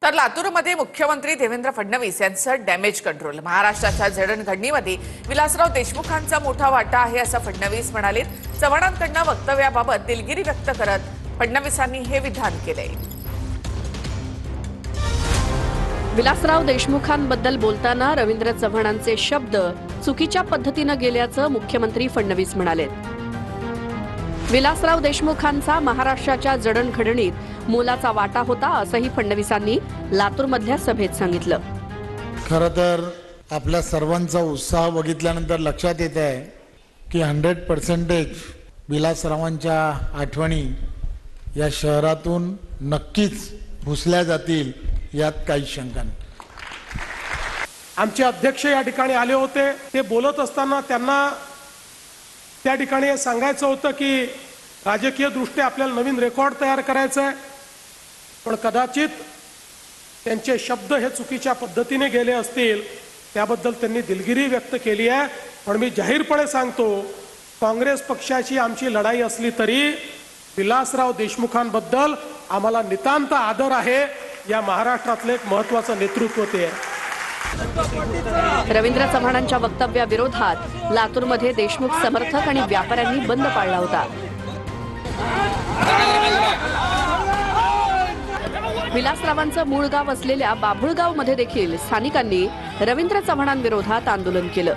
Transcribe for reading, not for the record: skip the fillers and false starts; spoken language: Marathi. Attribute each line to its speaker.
Speaker 1: तर लातूरमध्ये मुख्यमंत्री देवेंद्र फडणवीस यांचं डॅमेज कंट्रोल. महाराष्ट्राच्या जडणघडणीमध्ये विलासराव देशमुखांचा मोठा वाटा आहे असं फडणवीस म्हणाले. चव्हाणांकडनं वक्तव्याबाबत दिलगिरी व्यक्त करत फडणवीसांनी हे विधान केलंय.
Speaker 2: विलासराव देशमुखांबद्दल बोलताना रवींद्र चव्हाणांचे शब्द चुकीच्या पद्धतीनं गेल्याचं मुख्यमंत्री फडणवीस म्हणाले. विलासराव देशमुखांचा महाराष्ट्राच्या जडणघडणीत मोलाचा वाटा होता असंही फडणवीसांनी लातूरमधल्या सभेत सांगितलं.
Speaker 3: खरं तर आपल्या सर्वांचा उत्साह बघितल्यानंतर लक्षात येत आहे की 100% विलासरावांच्या आठवणी या शहरातून नक्कीच पुसल्या जातील, यात काही शंका नाही.
Speaker 4: आमचे अध्यक्ष या ठिकाणी आले होते. ते बोलत असताना त्यांना त्या ठिकाणी हे सांगायचं होतं की राजकीय दृष्ट्या आपल्याला नवीन रेकॉर्ड तयार करायचा आहे, पण कदाचित त्यांचे शब्द हे चुकीच्या पद्धतीने गेले असतील, त्याबद्दल त्यांनी दिलगिरी व्यक्त केली आहे. पण मी जाहीरपणे सांगतो, काँग्रेस पक्षाची आमची लढाई असली तरी विलासराव देशमुखांबद्दल आम्हाला नितांत आदर आहे. या महाराष्ट्रातलं एक महत्त्वाचं नेतृत्व ते आहे.
Speaker 2: रवींद्र चव्हाणांच्या वक्तव्याविरोधात लातूरमध्ये देशमुख समर्थक आणि व्यापाऱ्यांनी बंद पाळला होता. विलासरावांचं मूळ गाव असलेल्या बाभुळगावमध्ये देखील स्थानिकांनी रवींद्र चव्हाणांविरोधात आंदोलन केलं.